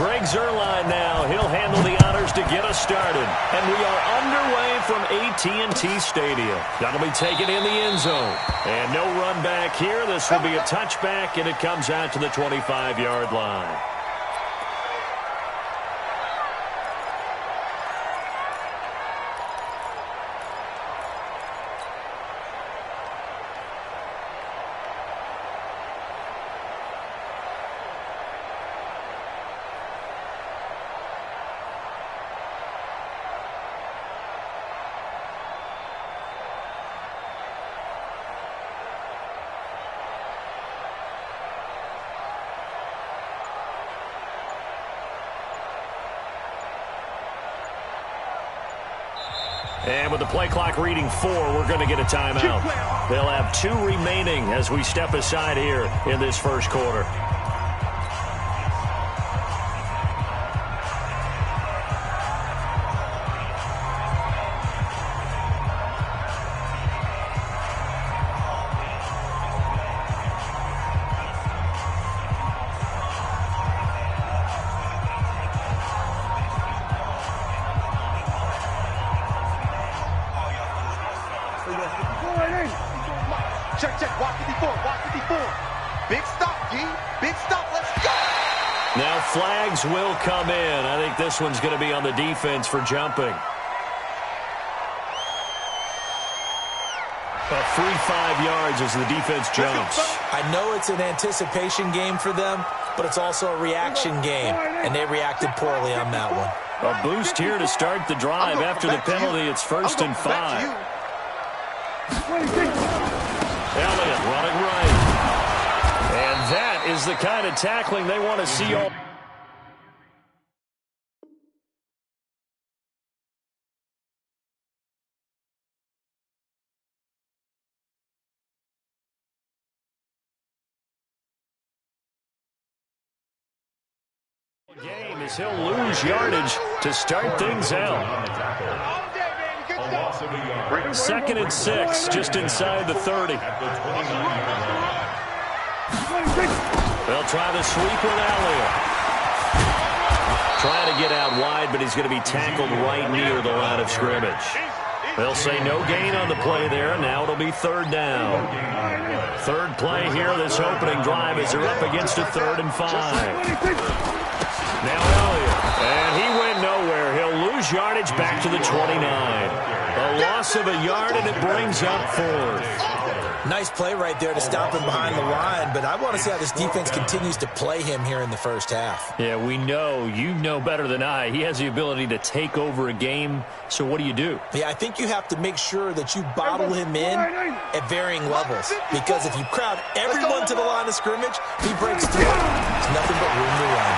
Greg Zuerlein now. He'll handle the honors to get us started. And we are underway from AT&T Stadium. That'll be taken in the end zone. And no run back here. This will be a touchback, and it comes out to the 25-yard line. And with the play clock reading 4, we're going to get a timeout. They'll have 2 remaining as we step aside here in this first quarter. Check, watch 54, watch 54. Big stop, G. Big stop, let's go! Now flags will come in. I think this one's going to be on the defense for jumping. A free 5 yards as the defense jumps. I know it's an anticipation game for them, but it's also a reaction game, and they reacted poorly on that one. A boost here to start the drive after the penalty. It's 1st and 5. Elliott running right. And that is the kind of tackling they want to see all. Game as he'll lose yardage to start things out. 2nd and 6, just inside the 30. They'll try the sweep with Elliott. Trying to get out wide, but he's going to be tackled right near the line of scrimmage. They'll say no gain on the play there. Now it'll be 3rd down. 3rd play here, this opening drive as they're up against a 3rd and 5. Now Elliott, and he went nowhere. He'll lose yardage back to the 29. A loss of a yard, and it brings up 4th. Nice play right there to stop him behind the line, but I want to see how this defense continues to play him here in the first half. Yeah, we know. You know better than I. He has the ability to take over a game, so what do you do? Yeah, I think you have to make sure that you bottle him in at varying levels, because if you crowd everyone to the line of scrimmage, he breaks through. There's nothing but room to run.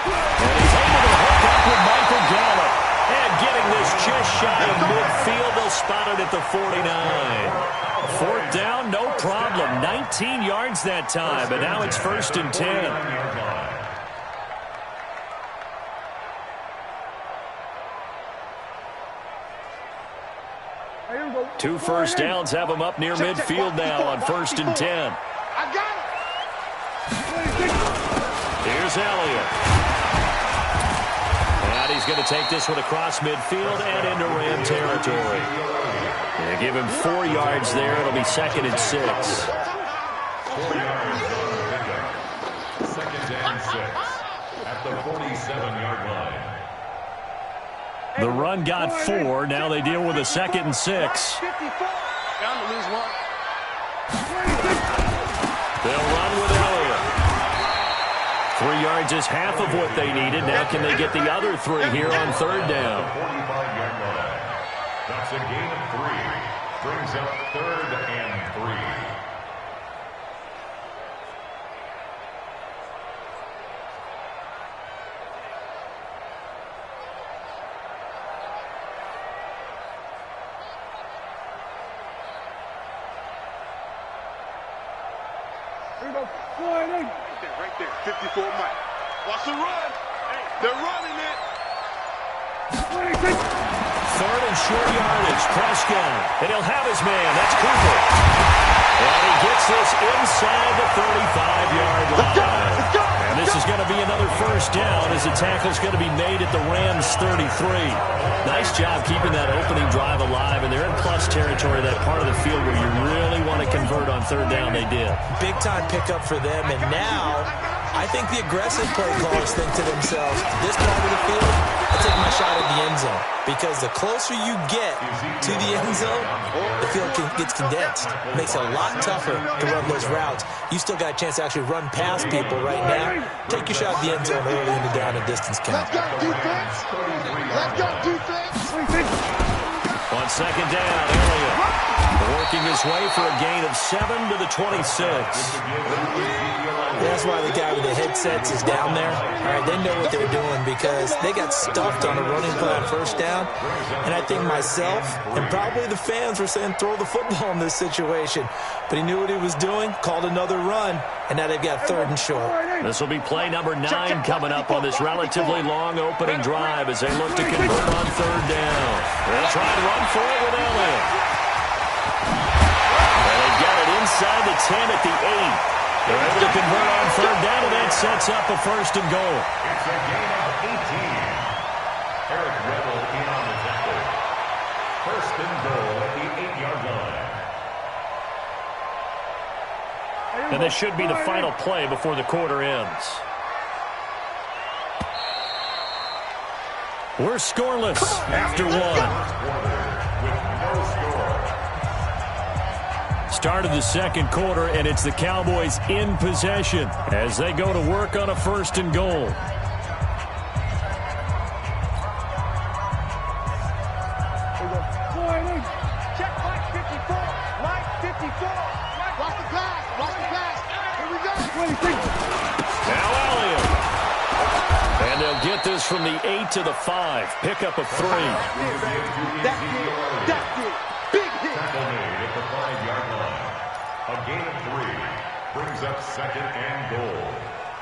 And he's able to hook up with Michael Gallup. And getting this just shy of midfield, they'll spot it at the 49. 4th down, no problem. 19 yards that time, but now it's 1st and 10. Two first downs have him up near midfield now on 1st and 10. Here's Elliott. And he's going to take this one across midfield and into Ram territory. They give him 4 yards there. It'll be 2nd and 6. 2nd and 6 at the 47-yard line. The run got 4. Now they deal with a 2nd and 6. They'll run with Elliott. 3 yards is half of what they needed. Now can they get the other 3 here on 3rd down? 45-yard line. That's a gain of 3. Brings up 3rd and 3. Right there, 54 Mike. Watch the run. They're running it. 3rd and short yardage. Prescott. And he'll have his man. That's Cooper. And he gets this inside the 35-yard line. And this is going to be another 1st first down as the tackle's going to be made at the Rams 33. Nice job keeping that opening drive alive, and they're in plus territory, that part of the field where you really want to convert on third down. They did. Big-time pickup for them, and now I think the aggressive play callers think to themselves, this part of the field, I'll take my shot at the end zone. Because the closer you get to the end zone, the field gets condensed. It makes it a lot tougher to run those routes. You still got a chance to actually run past people right now. Take your shot at the end zone early in the down and distance count. Let's go, defense. Let's go, defense. On second down, Elliott working his way for a gain of 7 to the 26. That's why the guy with the headsets is down there. All right, they know what they're doing because they got stuffed on a running play on first down. And I think myself and probably the fans were saying throw the football in this situation. But he knew what he was doing, called another run, and now they've got third and short. This will be play number 9 coming up on this relatively long opening drive as they look to convert on third down. They'll try and run for it with Elliott. And they got it inside the 10 at the 8. They're able to convert on third down, and that sets up a first and goal. It's a gain of 18. Eric Rebel in on the tackle. First and goal at the 8-yard line. And this should be the final play before the quarter ends. We're scoreless after one. Start of the second quarter, and it's the Cowboys in possession as they go to work on a first and goal. Check Mike 54. Mike 54. Watch the pass. Watch the pass. Here we go. Now Elliott. And they'll get this from the 8 to the 5. Pickup of 3. That's it. Big hit. Tackle made at the 5-yard line. A gain of 3 brings up second and goal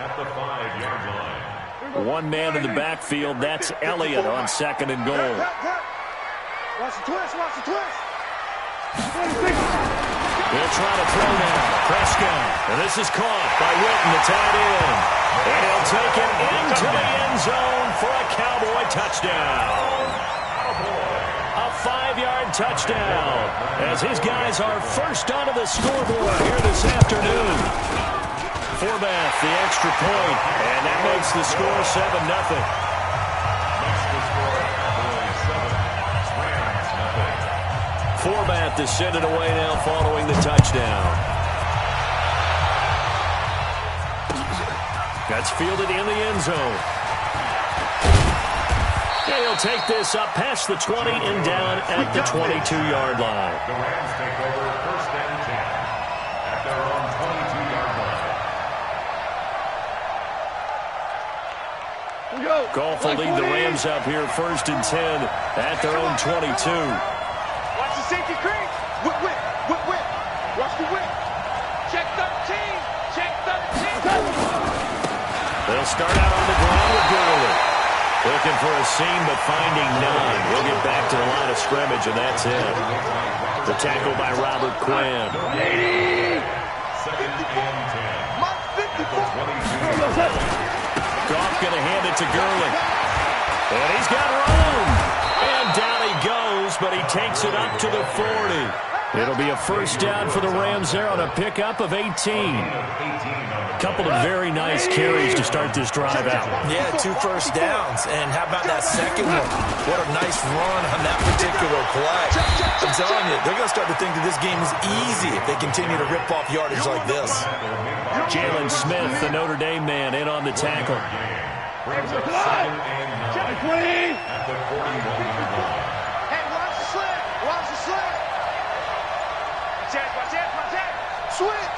at the 5-yard line. One man in the backfield. That's Elliott on second and goal. Watch the twist. Watch the twist. They'll try to throw now. Prescott. And this is caught by Witten, the tight end. And he'll take it into the end zone for a Cowboy touchdown. A 5-yard touchdown as his guys are first onto the scoreboard here this afternoon. Forbath, the extra point, and that makes the score 7-0. Forbath to send it away now following the touchdown. That's fielded in the end zone. He'll take this up past the 20 and down at the 22-yard line. The Rams take over first and 10 at their own 22-yard line. Goff will lead the Rams up here first and 10 at their own 22. Watch the safety creep. Whip. Watch the whip. Check 13. Check 13. They'll start out on the ground with Gurley. Looking for a seam, but finding none. We'll get back to the line of scrimmage, and that's it. The tackle by Robert Quinn. Second and 10. Mike 54. Goff going to hand it to Gurley. And he's got room. And down he goes, but he takes it up to the 40. It'll be a first down for the Rams there on a pickup of 18. Couple of very nice carries to start this drive out. Yeah, 2 first downs. And how about that second one? What a nice run on that particular play. I'm telling you, they're going to start to think that this game is easy if they continue to rip off yardage like this. Jalen Smith, the Notre Dame man, in on the tackle. Brings up second and 9 at the 41-yard line. Hey, watch the slant. Watch the slant. Watch it. Switch.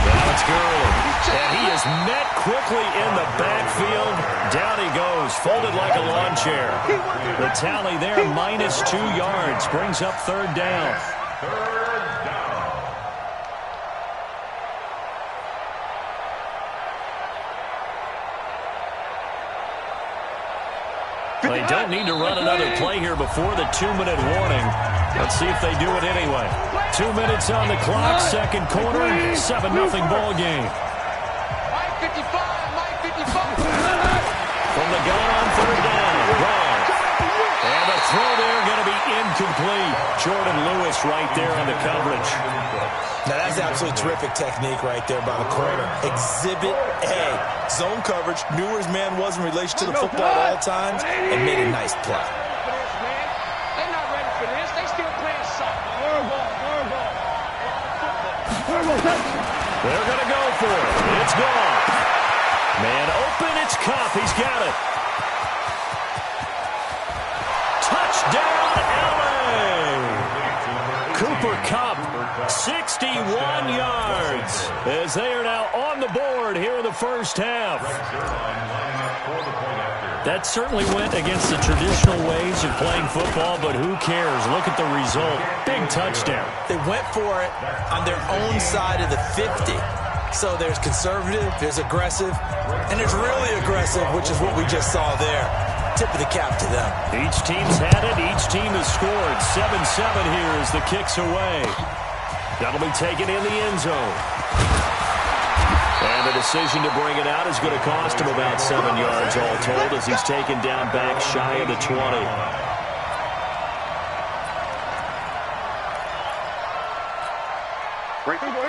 Now it's Gurley. And he is met quickly in the backfield. Down he goes, folded like a lawn chair. The tally there, -2 yards, brings up third down. Third down. They don't need to run another play here before the 2-minute warning. Let's see if they do it anyway. 2 minutes on the clock, second quarter, 7-0 ball game. Mike 55. throw there going to be incomplete. Jordan Lewis right there on the coverage. Now, that's absolutely terrific technique right there by the corner. Exhibit A. Zone coverage. Knew where his man was in relation to the football at all times and made a nice play. They're not ready for this. They still playing soccer. They're going to go for it. It's gone. Man open. It's Cup. He's got it. Touchdown, LA. Cooper Kupp, 61 yards, as they are now on the board here in the first half. That certainly went against the traditional ways of playing football, but who cares? Look at the result. Big touchdown. They went for it on their own side of the 50. So there's conservative, there's aggressive, and there's really aggressive, which is what we just saw there. Tip of the cap to them. Each team's had it. Each team has scored. 7-7 here as the kick's away. That'll be taken in the end zone. And the decision to bring it out is going to cost him about 7 yards all told as he's taken down back shy of the 20.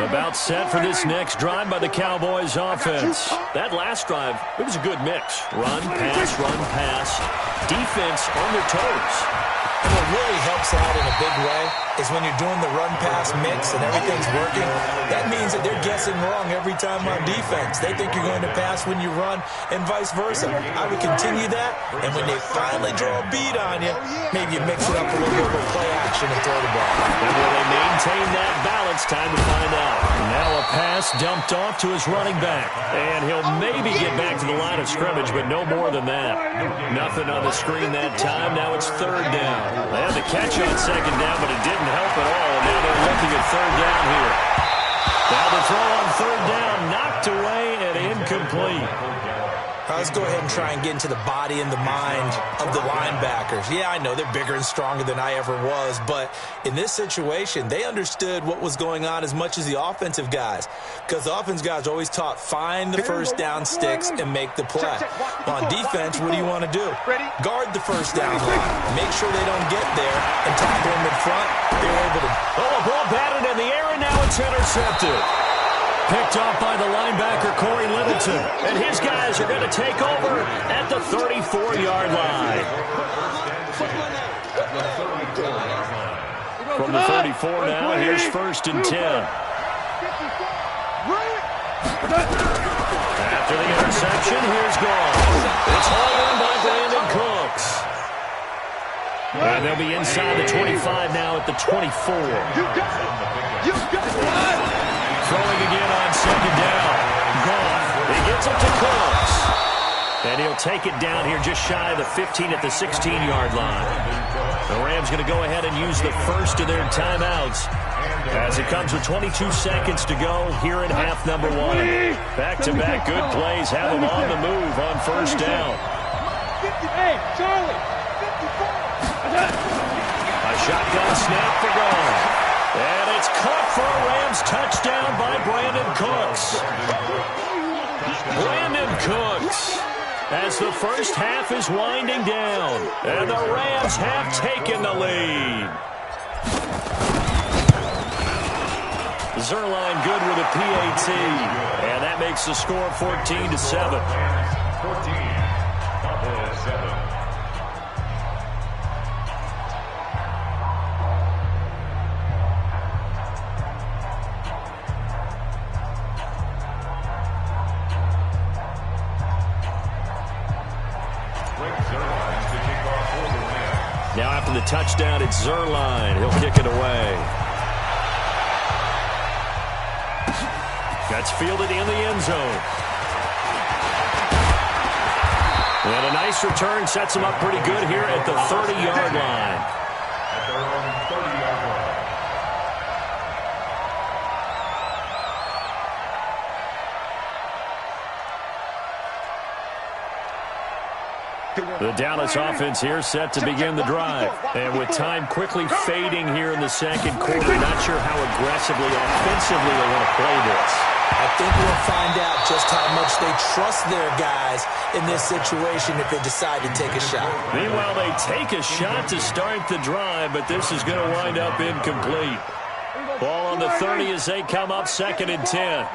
About set for this next drive by the Cowboys offense. That last drive, it was a good mix. Run, pass. Defense on their toes. And what really helps out in a big way is when you're doing the run-pass mix and everything's working, that means that they're guessing wrong every time on defense. They think you're going to pass when you run and vice versa. I would continue that, and when they finally draw a beat on you, maybe you mix it up a little bit with play action and throw the ball. And will they maintain that balance? Time to find out. Now a pass dumped off to his running back. And he'll maybe get back to the line of scrimmage, but no more than that. Nothing on the screen that time. Now it's third down. They had the catch on second down, but it didn't help at all. And now they're looking at third down here. Now the throw on third down, knocked away and incomplete. Let's go ahead and try and get into the body and the mind of the linebackers. Yeah, I know they're bigger and stronger than I ever was, but in this situation, they understood what was going on as much as the offensive guys, because the offensive guys are always taught, find the first down sticks and make the play. On defense, what do you want to do? Guard the first down line. Make sure they don't get there and tackle them in front. They were able to... Oh, a ball batted in the air, and now it's intercepted. Picked off by the linebacker, Corey Littleton. And his guys are going to take over at the 34-yard line. From the 34 now, here's 1st and 10. After the interception, here's gone. It's hauled in by Brandon Cooks. And they'll be inside the 25 now at the 24. Throwing again on second down. Gone. He gets it to Cooks. And he'll take it down here just shy of the 15 at the 16-yard line. The Rams going to go ahead and use the first of their timeouts as it comes with 22 seconds to go here in half number 1. Back-to-back good plays have them on the move on first down. Hey, Charlie, 54. A shotgun snap for goal. And it's caught for a Rams touchdown by Brandon Cooks. Brandon Cooks, as the first half is winding down, and the Rams have taken the lead. Zerline good with a PAT, and that makes the score 14-7. 14, Cowboys 7. Now after the touchdown, it's Zerline. He'll kick it away. That's fielded in the end zone. And a nice return sets him up pretty good here at the 30-yard line. At their own 30-yard line. The Dallas offense here set to begin the drive. And with time quickly fading here in the second quarter, not sure how aggressively, offensively they want to play this. I think we'll find out just how much they trust their guys in this situation if they decide to take a shot. Meanwhile, they take a shot to start the drive, but this is going to wind up incomplete. Ball on the 30 as they come up 2nd and 10.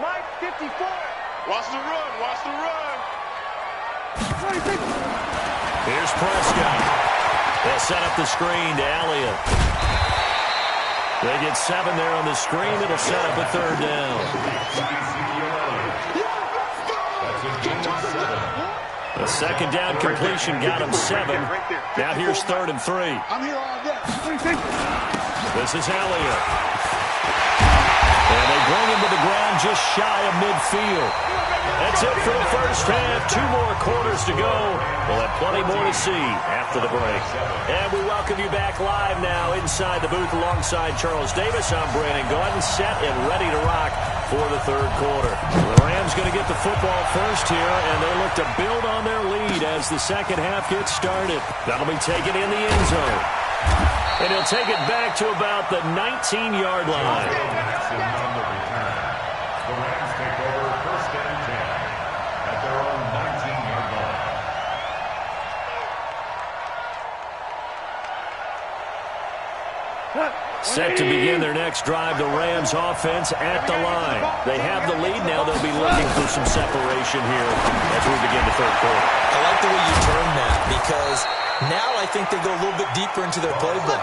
Watch the run. Watch the run. Here's Prescott. They'll set up the screen to Elliott. They get 7 there on the screen. It'll set up a 3rd down. The 2nd down completion got him 7. Now here's 3rd and 3. I'm here all day. This is Elliott. And they bring him to the ground just shy of midfield. That's it for the first half. 2 more quarters to go. We'll have plenty more to see after the break. And we welcome you back live now inside the booth alongside Charles Davis. I'm Brandon Gordon, set and ready to rock for the 3rd quarter. The Rams going to get the football first here, and they look to build on their lead as the 2nd half gets started. That'll be taken in the end zone. And he'll take it back to about the 19-yard line. The Rams take over 1st and 10 at their own 19-yard line. Set to begin their next drive, the Rams offense at the line. They have the lead now. They'll be looking for some separation here as we begin the 3rd quarter. I like the way you turn that because now I think they go a little bit deeper into their playbook.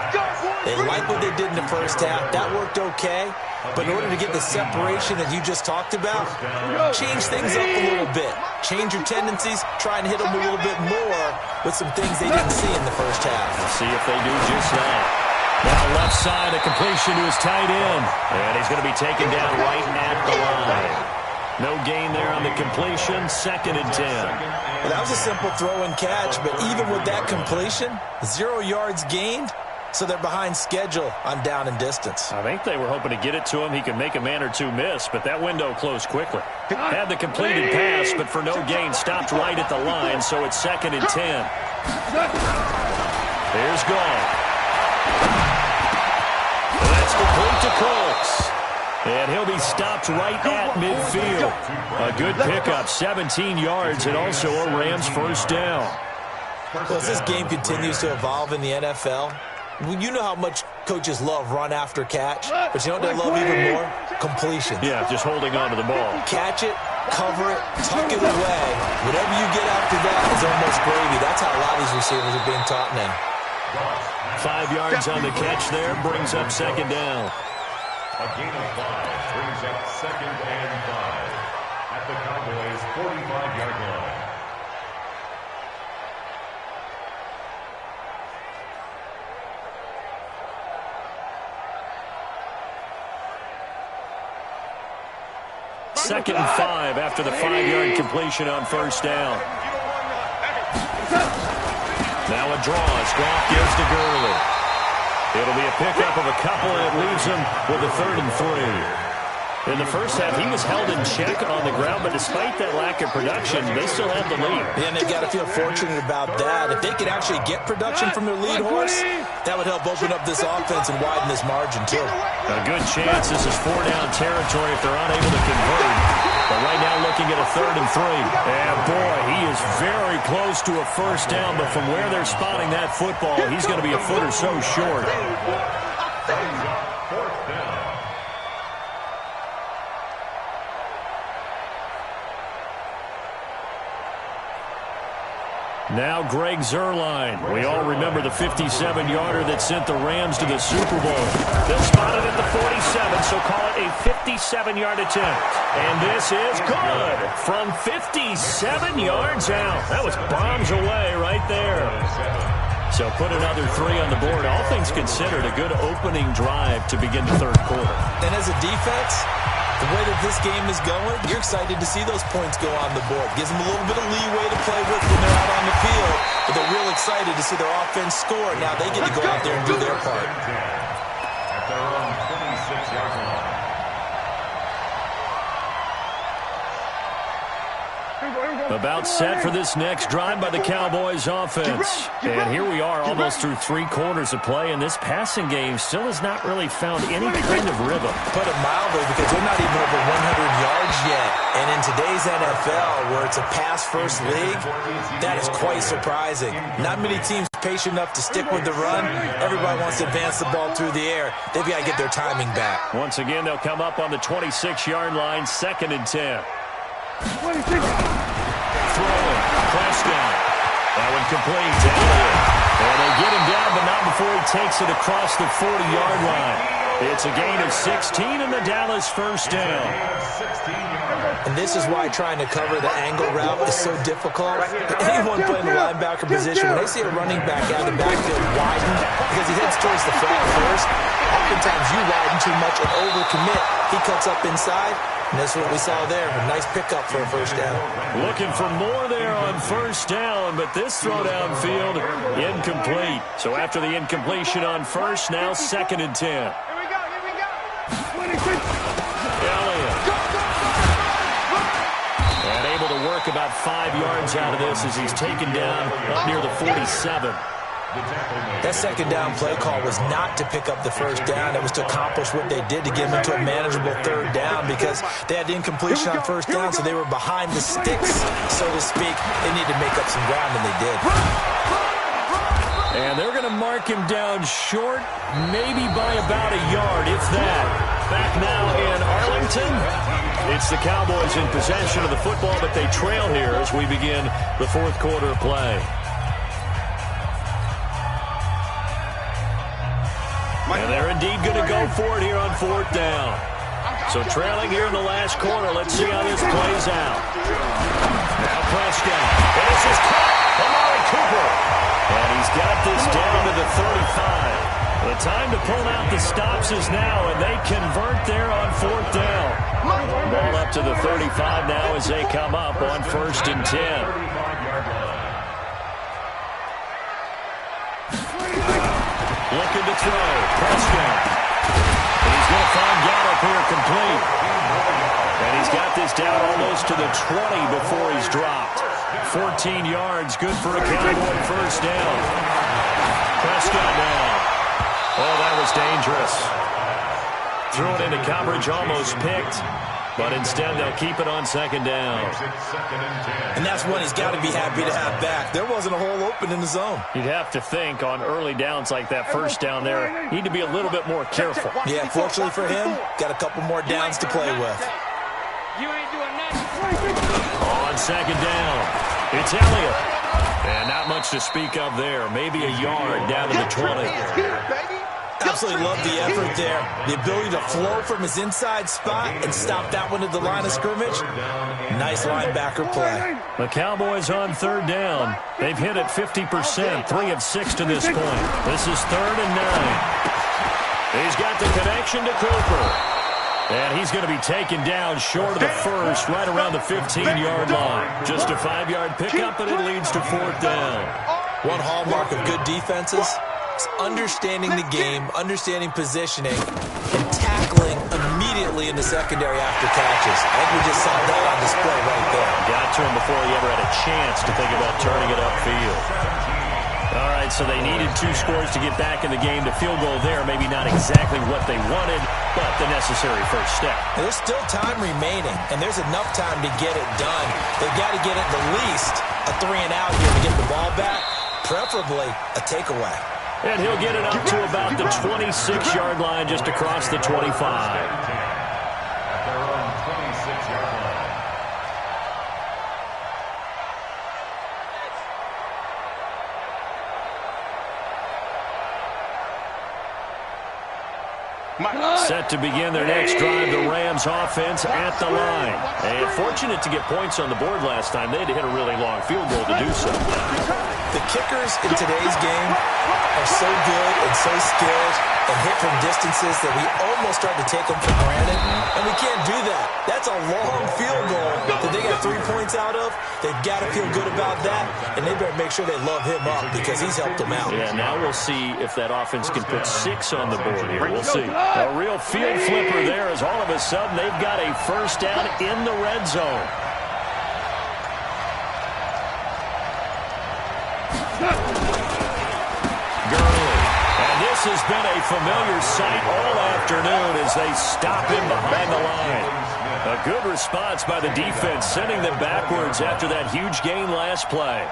They like what they did in the first half. That worked okay. But in order to get the separation that you just talked about, change things up a little bit. Change your tendencies. Try and hit them a little bit more with some things they didn't see in the first half. We'll see if they do just that. Now left side, a completion to his tight end. And he's going to be taken down right at the line. No gain there on the completion. 2nd and 10. Well, that was a simple throw and catch, but even with that completion, 0 yards gained, so they're behind schedule on down and distance. I think they were hoping to get it to him. He could make a man or 2 miss, but that window closed quickly. Had the completed pass, but for no gain, stopped right at the line, so it's 2nd and 10. Here's Gall. And that's complete to Colts. And he'll be stopped right at midfield. A good pickup, 17 yards, and also a Rams 1st down. Well, as this game continues to evolve in the NFL, you know how much coaches love run after catch, but you know what they love even more? Completion. Yeah, just holding on to the ball. Catch it, cover it, tuck it away. Whatever you get after that is almost gravy. That's how a lot of these receivers are being taught now. 5 yards on the catch there, brings up 2nd down. A gain of 5 brings up 2nd and 5 at the Cowboys' 45-yard line. Second and 5 after the 5-yard completion on 1st down. Now a draw as Goff gives to Gurley. It'll be a pickup of a couple, and it leaves him with a 3rd and 3. In the first half, he was held in check on the ground, but despite that lack of production, they still have the lead. Yeah, and they've got to feel fortunate about that. If they could actually get production from their lead horse, that would help open up this offense and widen this margin, too. A good chance this is 4-down territory if they're unable to convert. But right now looking at a 3rd and 3. And boy, he is very close to a 1st down, but from where they're spotting that football, he's going to be a foot or so short. Now Greg Zuerlein. We all remember the 57-yarder that sent the Rams to the Super Bowl. They'll spot it at the 47, so call it a 57-yard attempt. And this is good from 57 yards out. That was bombs away right there. So put another 3 on the board. All things considered, a good opening drive to begin the 3rd quarter. And as a defense, the way that this game is going, you're excited to see those points go on the board. Gives them a little bit of leeway to play with when they're out on the field, but they're real excited to see their offense score. Now they get to go out there and do their part. At their own 26-yard line. About set for this next drive by the Cowboys offense. And here we are almost through 3 quarters of play, and this passing game still has not really found any kind of rhythm. Put it mildly, because they're not even over 100 yards yet. And in today's NFL, where it's a pass-first league, that is quite surprising. Not many teams patient enough to stick with the run. Everybody wants to advance the ball through the air. They've got to get their timing back. Once again, they'll come up on the 26-yard line, 2nd and 10. Throwing, Prescott. That one complete to Elliott. And they get him down, but not before he takes it across the 40-yard line. It's a gain of 16 and the Dallas first down. And this is why trying to cover the angle route is so difficult. Anyone playing the linebacker position, when they see a running back out of the backfield widen because he heads towards the flat first, oftentimes you widen too much and overcommit. He cuts up inside, and that's what we saw there. A nice pickup for a first down. Looking for more there on first down, but this throw downfield incomplete. So after the incompletion on first, now 2nd and 10. Here we go. Elliott. And able to work about 5 yards out of this as he's taken down up near the 47. That second down play call was not to pick up the first down. It was to accomplish what they did to get them into a manageable 3rd down, because they had incompletion on first down, so they were behind the sticks, so to speak. They needed to make up some ground, and they did. And they're going to mark him down short, maybe by about a yard, if that. Back now in Arlington. It's the Cowboys in possession of the football, but they trail here as we begin the 4th quarter of play. And they're indeed going to go for it here on 4th down. So trailing here in the last quarter. Let's see how this plays out. Now Prescott. And this is caught. Amari Cooper. And he's got this down to the 35. The time to pull out the stops is now, and they convert there on 4th down. Ball up to the 35 now as they come up on 1st and 10. Looking to throw. Prescott. And he's going to find Gallup here complete. And he's got this down almost to the 20 before he's dropped. 14 yards, good for a Cowboy first down. Prescott now. Oh, that was dangerous. Threw it into coverage, almost picked. But instead, they'll keep it on 2nd down. And that's one he's got to be happy to have back. There wasn't a hole open in the zone. You'd have to think on early downs like that first down there, need to be a little bit more careful. Yeah, fortunately for him, got a couple more downs to play with. You ain't doing nothing. On 2nd down, it's Elliott. And not much to speak of there. Maybe a yard down to the 20. Absolutely love the effort there. The ability to flow from his inside spot and stop that one at the line of scrimmage. Nice linebacker play. The Cowboys on 3rd down. They've hit it 50%, 3 of 6 to this point. This is 3rd and 9. He's got the connection to Cooper. And he's going to be taken down short of the first, right around the 15-yard line. Just a 5-yard pickup, and it leads to 4th down. One hallmark of good defenses is understanding the game, understanding positioning, and tackling immediately in the secondary after catches. I think we just saw that on display right there. Got to him before he ever had a chance to think about turning it upfield. All right, so they needed 2 scores to get back in the game. The field goal there, maybe not exactly what they wanted, but the necessary first step. There's still time remaining, and there's enough time to get it done. They've got to get at the least a 3-and-out here to get the ball back, preferably a takeaway. And he'll get it up to about the 26-yard line, just across the 25. Set to begin their next drive, the Rams offense at the line. And fortunate to get points on the board last time. They had to hit a really long field goal to do so. The kickers in today's game are so good and so skilled and hit from distances that we almost start to take them for granted. And we can't do that. That's a long field goal that they got 3 points out of. They've got to feel good about that, and they better make sure they love him up because he's helped them out. Yeah, now we'll see if that offense can put 6 on the board here. We'll see. A real field flipper there as all of a sudden they've got a first down in the red zone. Gurley. And this has been a familiar sight all afternoon as they stop him behind the line. A good response by the defense, sending them backwards after that huge gain last play.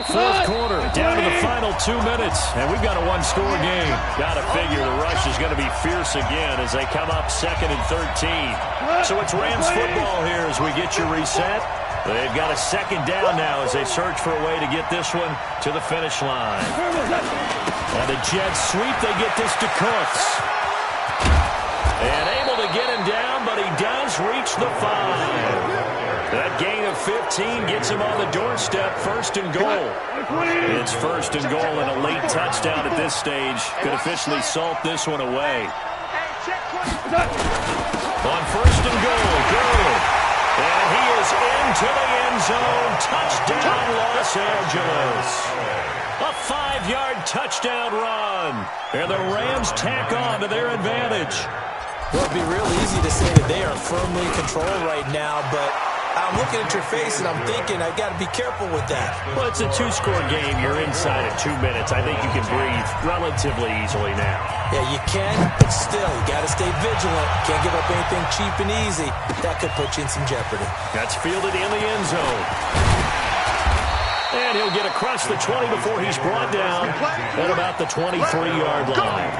Fourth quarter, down to the final 2 minutes, and we've got a one-score game. Got to figure the rush is going to be fierce again as they come up 2nd and 13. So it's Rams football here as we get you reset. They've got a second down now as they search for a way to get this one to the finish line. And the Jets sweep, they get this to Cooks. And able to get him down, but he does reach the 5. That gain of 15 gets him on the doorstep, 1st and goal. It's 1st and goal, and a late touchdown at this stage could officially salt this one away. On 1st and goal, Gurley. And he is into the end zone. Touchdown, Los Angeles. A 5-yard touchdown run. And the Rams tack on to their advantage. Well, it'd be real easy to say that they are firmly in control right now, but I'm looking at your face and I'm thinking I've got to be careful with that. Well, it's a 2-score game. You're inside at 2 minutes. I think you can breathe relatively easily now. Yeah, you can, but still, you got to stay vigilant. Can't give up anything cheap and easy. That could put you in some jeopardy. That's fielded in the end zone. And he'll get across the 20 before he's brought down at about the 23-yard line.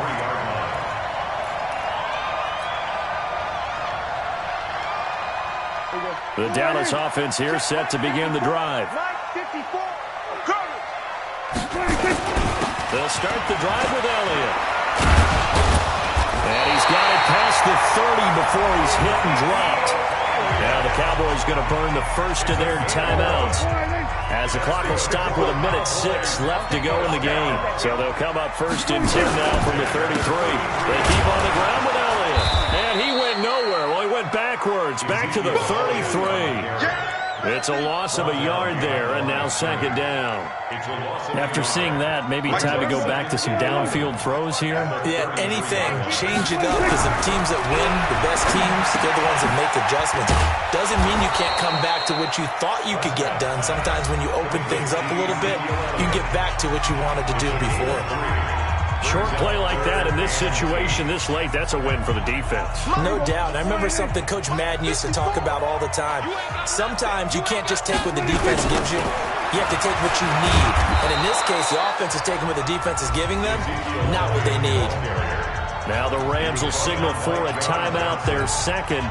The Dallas offense here set to begin the drive. They'll start the drive with Elliott. And he's got it past the 30 before he's hit and dropped. Now the Cowboys going to burn the first of their timeouts as the clock will stop with 1:06 left to go in the game. So they'll come up 1st and 10 now from the 33. They keep on the ground with Elliott. And he went nowhere. Well, he went backwards, back to the 33. It's a loss of a yard there, and now 2nd down. After seeing that, maybe time to go back to some downfield throws here? Yeah, anything. Change it up, because the teams that win, the best teams, they're the ones that make adjustments. Doesn't mean you can't come back to what you thought you could get done. Sometimes when you open things up a little bit, you can get back to what you wanted to do before. Short play like that in this situation this late, that's a win for the defense. No doubt. I remember something Coach Madden used to talk about all the time. Sometimes you can't just take what the defense gives you. You have to take what you need. And in this case, the offense is taking what the defense is giving them, not what they need. Now the Rams will signal for a timeout, their second.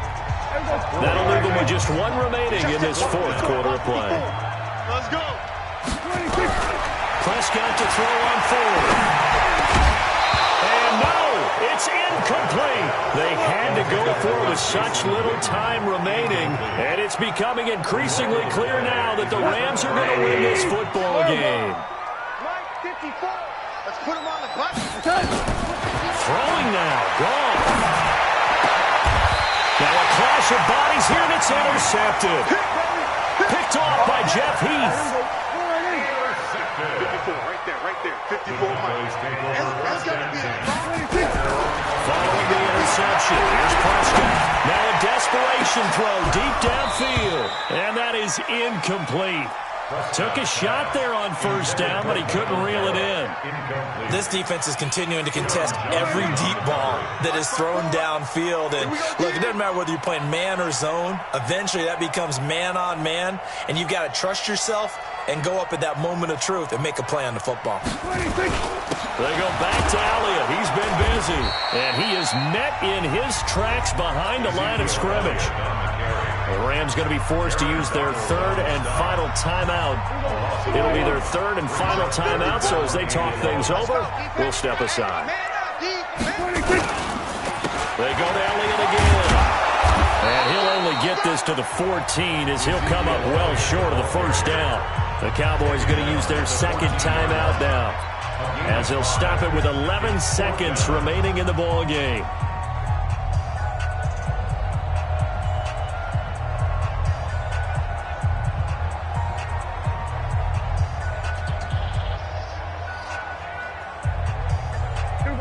That'll leave them with just one remaining in this 4th quarter of play. Let's go. Prescott to throw on 4. It's incomplete. They had to go for it with such little time remaining, and it's becoming increasingly clear now that the Rams are going to win this football game. Mike 54. Let's put him on the button. Throwing now. Gone. Now a clash of bodies here, and it's intercepted. Picked off by Jeff Heath. 54, right there. 54 miles. That's got to be a Following the interception, here's Prescott. Now a desperation throw deep downfield, and that is incomplete. Took a shot there on 1st down, but he couldn't reel it in. This defense is continuing to contest every deep ball that is thrown downfield. And look, it doesn't matter whether you're playing man or zone. Eventually that becomes man on man, and you've got to trust yourself and go up at that moment of truth and make a play on the football. They go back to Elliott. He's been busy, and he is met in his tracks behind the line of scrimmage. The Rams going to be forced to use their 3rd and final timeout. It'll be their 3rd and final timeout, so as they talk things over, we'll step aside. They go to Elliott again. And he'll only get this to the 14 as he'll come up well short of the 1st down. The Cowboys going to use their 2nd timeout now, as they'll stop it with 11 seconds remaining in the ball game.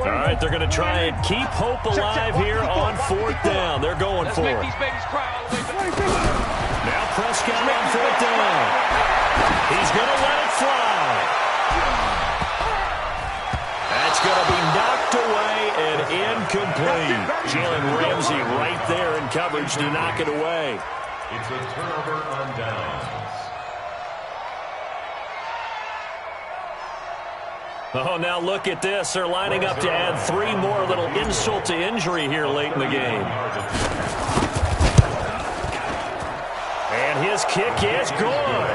All right, they're going to try and keep hope alive here on 4th down. They're going for it. Now Prescott on 4th down. He's going to let it And complete. Jalen Ramsey right there in coverage to knock it away. It's a turnover on downs. Oh, now look at this. They're lining up to add 3 more, little insult to injury here late in the game. And his kick is good.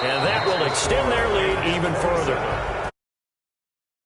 And that will extend their lead even further.